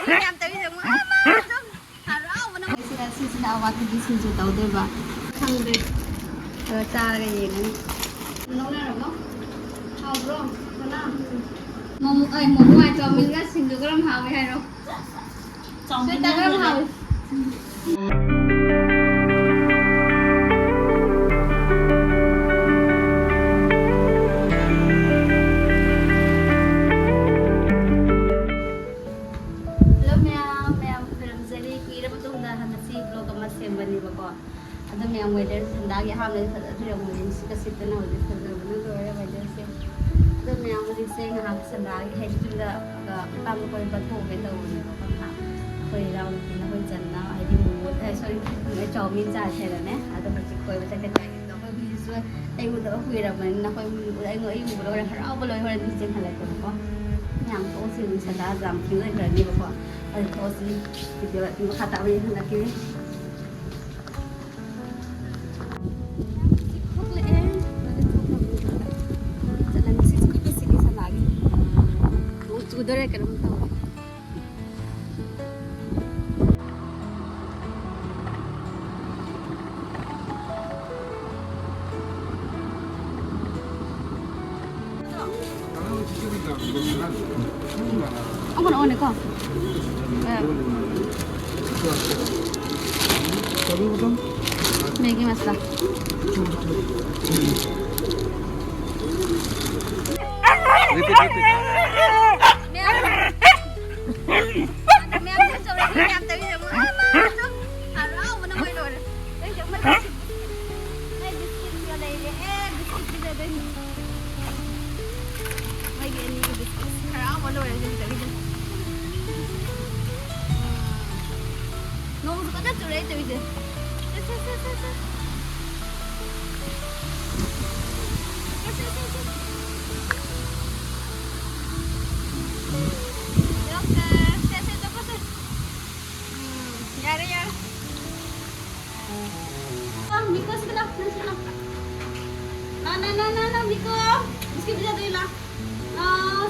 ꯌꯥꯝ ꯇꯧꯔꯤꯁꯦ ꯑꯗꯨꯝ ꯍꯔꯥꯎꯕꯅ ꯁꯤꯁꯤꯅ ꯑꯋꯥꯠꯄꯒꯤ ꯁꯤꯡꯖꯨ ꯇꯧꯗꯣꯏꯕ ꯈꯪꯗꯦ ꯈꯔ ꯆꯥꯔꯒ ꯌꯦꯡꯉꯅꯤ ꯂꯧꯅꯔꯕꯣ ꯍꯥꯎꯕ꯭ꯔꯣ ꯀꯅꯥ ꯃꯣꯃꯣ ꯆꯧꯃꯤꯟꯒ ꯁꯤꯡꯖꯨ ꯀꯔꯝ ꯍꯥꯎꯋꯦ ꯍꯥꯏꯔꯣ ꯆꯧꯃꯤꯟꯅ ꯀꯔꯝ ꯍꯥꯎꯋꯦ ꯁꯦꯝꯕꯅꯦꯕꯀꯣ ꯑꯗꯨꯝ ꯃꯌꯥꯝ ꯋꯦꯗꯔ ꯁꯟꯗꯥꯒꯤ ꯑꯍꯥꯟꯕꯗ ꯐꯖꯕꯤꯔꯝꯒꯅꯤ ꯁꯤꯠꯀ ꯍꯧꯖꯤꯛ ꯐꯖꯕꯅ ꯂꯣꯏꯔꯦ ꯋꯦꯗꯔꯁꯦ ꯑꯗꯨꯝ ꯃꯌꯥꯝ ꯍꯧꯖꯤꯛꯁꯦ ꯉꯥꯏꯍꯥꯛ ꯁꯟꯗꯥꯒꯤ ꯍꯩꯗꯨꯗ ꯃꯄꯥꯝ ꯀꯣꯏꯕ ꯊꯣꯛꯒꯦ ꯇꯧꯕꯅꯦꯕꯀꯣ ꯑꯩꯈꯣꯏ ꯏꯅꯥꯎꯅꯨꯄꯤꯅ ꯑꯩꯈꯣꯏ ꯆꯟꯅ ꯍꯥꯏꯗꯤ ꯃꯣꯃꯣ ꯁꯣꯔꯤ ꯆꯧꯃꯤꯟ ꯆꯥꯁꯦꯔꯅꯦ ꯑꯗꯣ ꯍꯧꯖꯤꯛ ꯀꯣꯏꯕ ꯆꯠꯀꯦ ꯇꯧꯕꯅꯤꯗꯣ ꯑꯩꯈꯣꯏ ꯃꯤꯁꯨ ꯑꯩ ꯎꯗꯕ ꯀꯨꯏꯔꯕꯅꯤꯅ ꯑꯩꯈꯣꯏ ꯑꯩ ꯎꯕꯗ ꯍꯣꯔꯦꯟ ꯍꯔꯥꯎꯕ ꯂꯣꯏ ꯍꯣꯔꯦꯟ ꯅꯤꯡꯁꯤꯡ ꯍꯜꯂꯛꯄꯅꯦꯀꯣ ꯌꯥꯝ ꯊꯣꯛꯑꯁꯤ ꯁꯟꯗꯥꯁꯨ ꯌꯥꯝ ꯊꯦꯡꯅꯈ꯭ꯔꯅꯦꯕꯀꯣ ꯑꯗꯨ ꯊꯣꯛꯑꯁꯤ ꯚꯤꯗꯤꯑꯣ ꯃꯈꯥ ꯇꯥꯕ ꯍꯜꯂꯛꯈꯤꯅꯤ Udara kena tahu. Apa nak order kau? Maggi masala. 너무 깜짝 놀래 또 이제. Miko sebelah, sebelah. Nah, Miko. Meski bisa tu lah.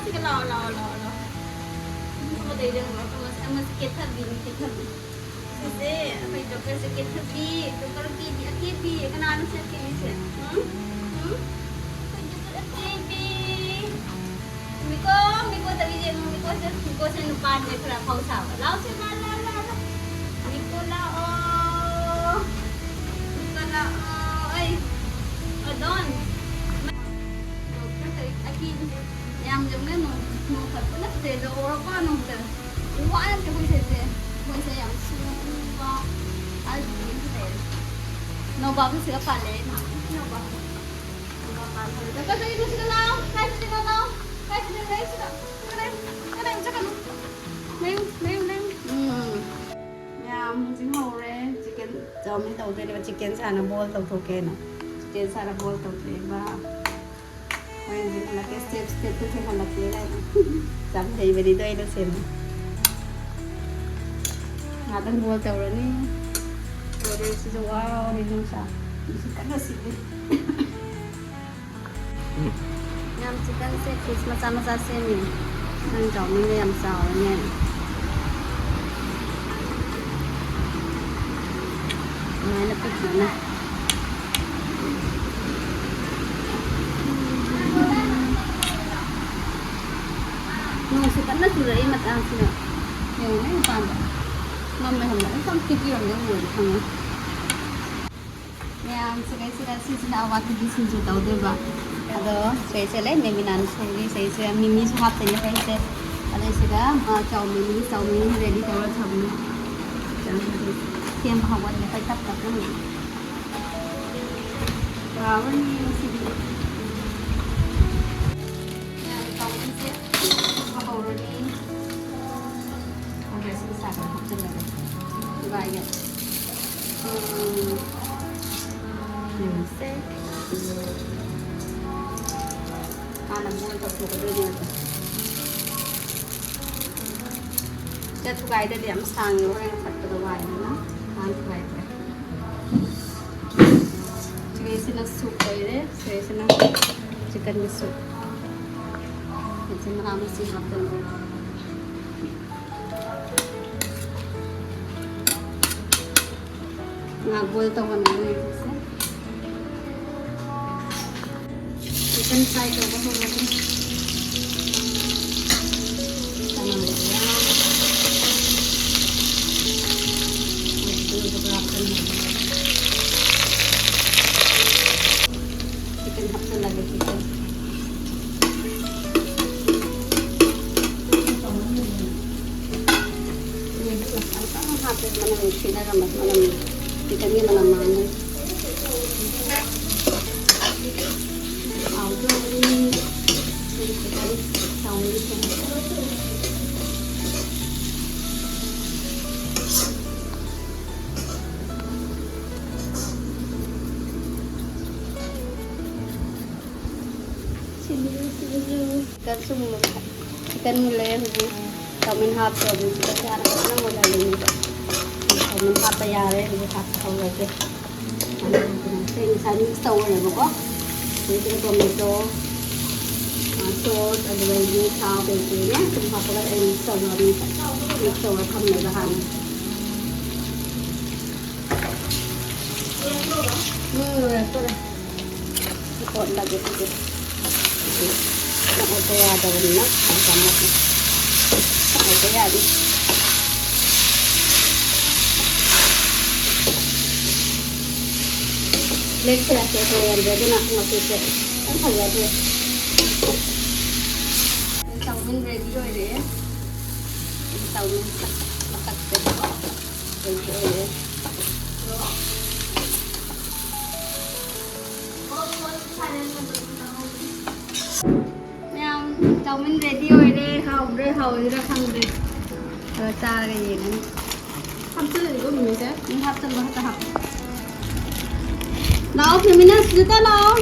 Sebelah, lah. Kamu dah ide kamu sama sikit tadi. Sese, apa itu kan sikit tadi. Tu kalau kibi, kena anu sikit ni. Miko tadi je, Miko saya lupa dia kerana kau sahaja. Lau sih lah. Miko lah. Don aquí yang jamnya no pernah terjadi orang apa no terjadi wah yang boleh yang semua ada no bagus siapa leh no bagus kalau itu sudah lau yang mungkin orang chicken chowmin tahu deh chicken sana bowl tahu thoke na chicken sana bowl tahu deh bah orang ni nak step tu saya nak lihat jam saya beri tu itu sem ngadeng bowl tahu ni boleh sih wow ni nusa suka nasi yang chicken set fish masa sem ni yang chowmin ni yang sao ni lapit na. Nung suka na sudah imat ang sila. Yung na yung panda. Mamay hamba. Ang pang tikiyon yung word. Yang sila sila awat di sinju tau diba? Ado saya may minano suri saya mimi suhat niya kasi ada sila chowmin ready tau chowmin. Siang bahawal na kay tap na. Wow, ni si. Yan chowmin set. Bahawal ni. Okay, sige sa akin hapon na. Diba yan? Yung set. Alam mo ito ko dito. Jadi tu gaya dia mesti orang yang patut awal na. Jadi sini sup aja, sini chicken sup. Jadi mana mesti makan. Ngabol to kami dito sa. Chicken fry ko ba natin? Tanong mo yan. Chicken hap to lagi chicken. Ang hapit malamig sila ramas malamig. Chicken niya malamanan. Chicken mulai hubu kamen hap to bi kasi anak na wala lang ito kamen hap tayari hubu hap sa lagi ano sing sani store na ko dito tomato sauce and then you tao bên kia nhé chúng ta có thể sầu vào mình sầu vào không này là hành còn là cái gì nó có cái đầu nó còn một cái đi lấy cái là cái rồi nó nó cái anh phải là được tàu mình ready rồi đấy tàu mình cắt cái rồi nhau tàu mình ready rồi đấy hầu ra thằng đấy rồi cha cái gì nữa hấp tư thì có mình sẽ mình hấp xong rồi ta hấp nào thì mình sẽ ta nào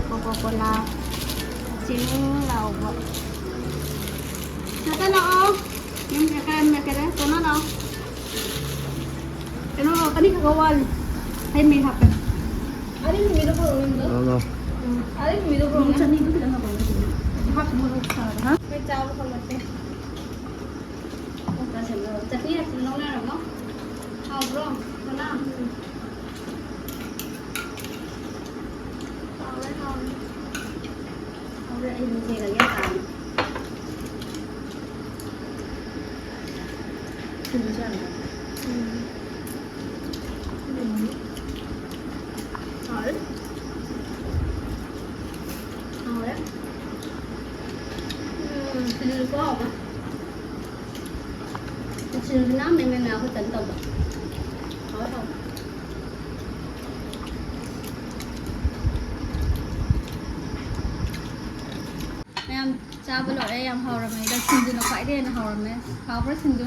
Coca-Cola chính lầu vậy nó đâu nhưng cái đấy có nó đâu cái nó tadi kawan hay mình học ada yang minum belum ada yang minum belum chân itu tidak apa học một hả cái cháo nó không được thế ta sẽ chặt đi nó ra rồi không học rồi nó nào đây mình sẽ là giá tạm 괜찮아 헐 헐 그리고 봐 지금 nó mình nào có tỉnh tụng hỏi không em sao với lại em hầu rồi mày đã xin được nó phải đi nó hầu rồi mày hầu rất xin được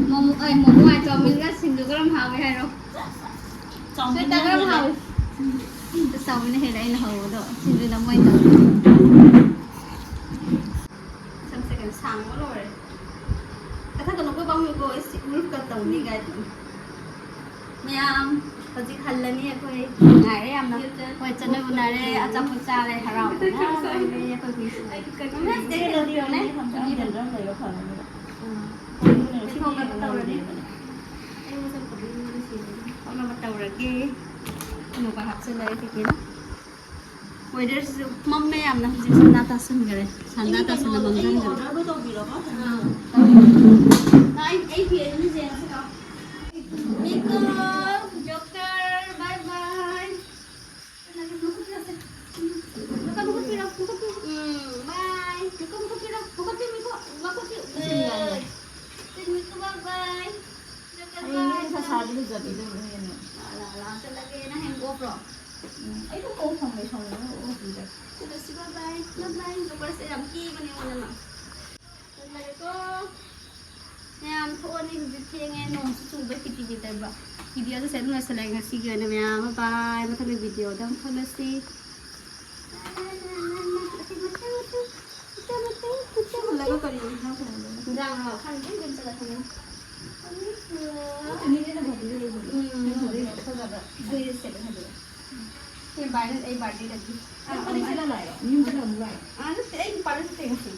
một ngoài cho mình rất xin được cái làm hầu hay đâu người ta cái làm hầu sau mình hay đây là hầu đó xin được làm ngoài đó xong sẽ cần sáng quá rồi cái thằng nó cứ bao nhiêu cô ấy lúc cần tổng đi cái mẹ Pasti halan niya ko eh. Ngari am na. Ko chana unare acha pucha le harau. Ni ko kis. Mas de lo dio ne. Ni dan ram le ko na. Thì không cần bắt đầu rồi đi. Em muốn xem có cái gì. Không là bắt đầu rồi kia. Một bài học trên đấy thì kiến. Ngoài đây mong mẹ em là gì sanda tasun cái này. Sanda tasun là mong dân rồi. Nó to bị lo có. Anh phía như thế nào sao? Nico, Joker, bye bye. Bukan bye. Bukan Miko. Miko bye bye. Joker bye. Ini sasabi lu jadi itu ini. Lah, lagi na hangover. Ay itu kau sampai sana. Oh tidak. Sudah sih bye bye. Bye bye. Joker saya damki mana mana mah. Lagi ko. Em thôi đi việc nghe nông sung với cái ba video tôi sẽ nuôi sẽ lại ngasi cái này mẹ bye bye mà thấy video đó không là gì Lại có cái gì không phải. rằng là khăn cái bên sẽ là thằng Ini dia nak buat dulu. বাইরে এই বার্থডেটা কি Ano sila na yun? Yung mga mulay. ano ay pala sa tingin